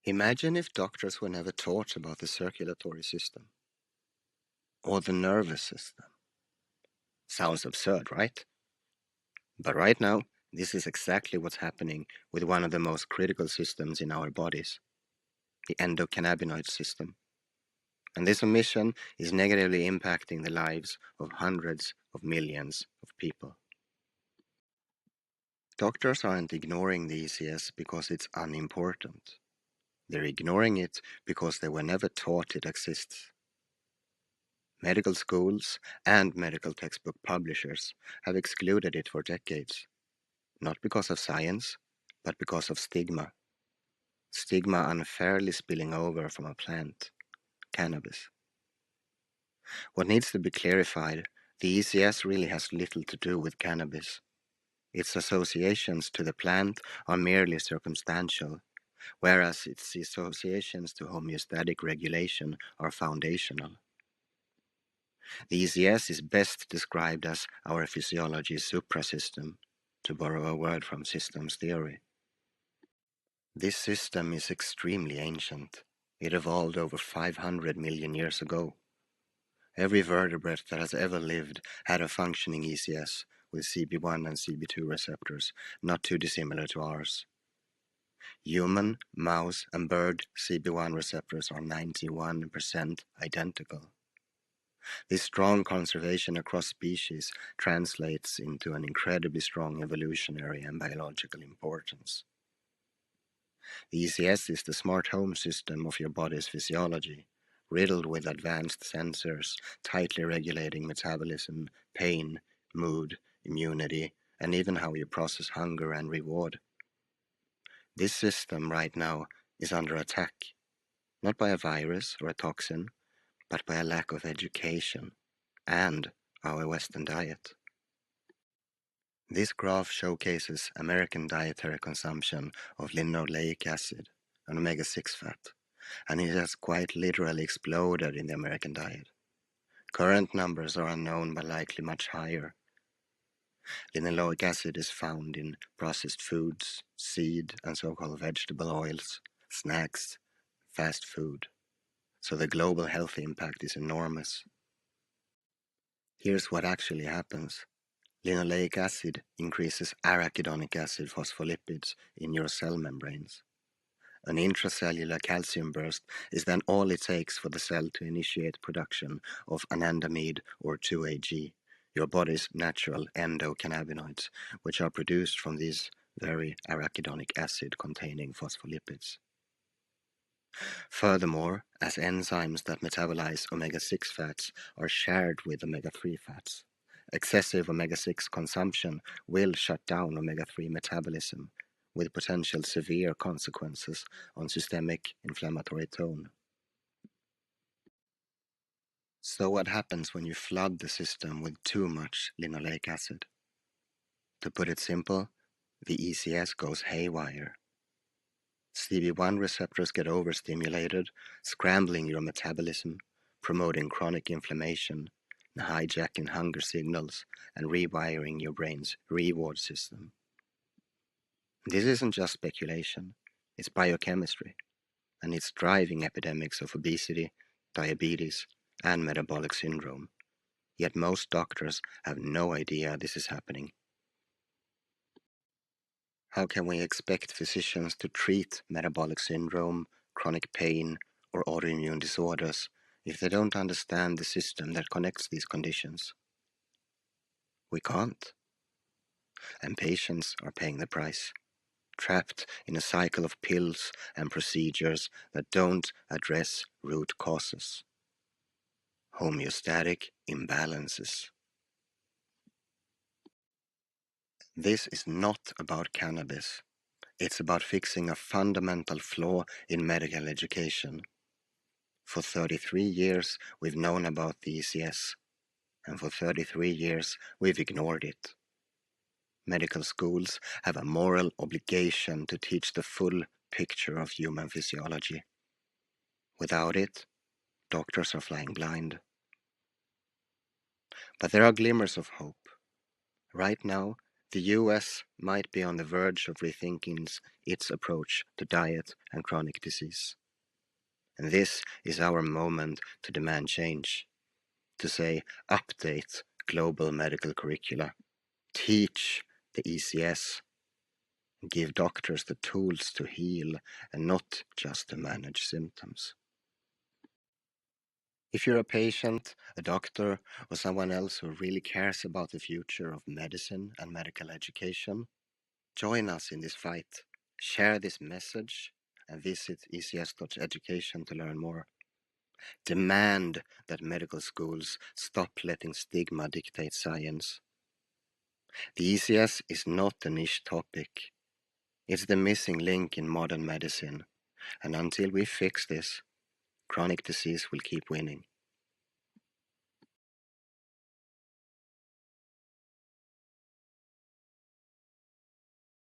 Imagine if doctors were never taught about the circulatory system or the nervous system. Sounds absurd, right? But right now, this is exactly what's happening with one of the most critical systems in our bodies, the endocannabinoid system. And this omission is negatively impacting the lives of hundreds of millions of people. Doctors aren't ignoring the ECS because it's unimportant. They're ignoring it because they were never taught it exists. Medical schools and medical textbook publishers have excluded it for decades, not because of science, but because of stigma. Stigma unfairly spilling over from a plant, cannabis. What needs to be clarified, the ECS really has little to do with cannabis. Its associations to the plant are merely circumstantial, whereas its associations to homeostatic regulation are foundational. The ECS is best described as our physiology's suprasystem, to borrow a word from systems theory. This system is extremely ancient. It evolved over 500 million years ago. Every vertebrate that has ever lived had a functioning ECS with CB1 and CB2 receptors, not too dissimilar to ours. Human, mouse, and bird CB1 receptors are 91% identical. This strong conservation across species translates into an incredibly strong evolutionary and biological importance. The ECS is the smart home system of your body's physiology, riddled with advanced sensors, tightly regulating metabolism, pain, mood, immunity, and even how you process hunger and reward. This system right now is under attack, not by a virus or a toxin, but by a lack of education and our Western diet. This graph showcases American dietary consumption of linoleic acid, an omega-6 fat, and it has quite literally exploded in the American diet. Current numbers are unknown but likely much higher. Linoleic acid is found in processed foods, seed and so-called vegetable oils, snacks, fast food. So the global health impact is enormous. Here's what actually happens. Linoleic acid increases arachidonic acid phospholipids in your cell membranes. An intracellular calcium burst is then all it takes for the cell to initiate production of anandamide or 2-AG, your body's natural endocannabinoids, which are produced from these very arachidonic acid containing phospholipids. Furthermore, as enzymes that metabolize omega-6 fats are shared with omega-3 fats, excessive omega-6 consumption will shut down omega-3 metabolism, with potential severe consequences on systemic inflammatory tone. So what happens when you flood the system with too much linoleic acid? To put it simple, the ECS goes haywire. CB1 receptors get overstimulated, scrambling your metabolism, promoting chronic inflammation, and hijacking hunger signals and rewiring your brain's reward system. This isn't just speculation, it's biochemistry, and it's driving epidemics of obesity, diabetes, and metabolic syndrome. Yet most doctors have no idea this is happening. How can we expect physicians to treat metabolic syndrome, chronic pain, or autoimmune disorders if they don't understand the system that connects these conditions? We can't. And patients are paying the price, trapped in a cycle of pills and procedures that don't address root causes. Homeostatic imbalances. This is not about cannabis. It's about fixing a fundamental flaw in medical education. For 33 years, we've known about the ECS, and for 33 years, we've ignored it. Medical schools have a moral obligation to teach the full picture of human physiology. Without it, doctors are flying blind. But there are glimmers of hope. Right now, The US might be on the verge of rethinking its approach to diet and chronic disease. And this is our moment to demand change, to say update global medical curricula, teach the ECS, and give doctors the tools to heal and not just to manage symptoms. If you're a patient, a doctor, or someone else who really cares about the future of medicine and medical education, join us in this fight. Share this message and visit ECS.education to learn more. Demand that medical schools stop letting stigma dictate science. The ECS is not a niche topic. It's the missing link in modern medicine, and until we fix this, chronic disease will keep winning.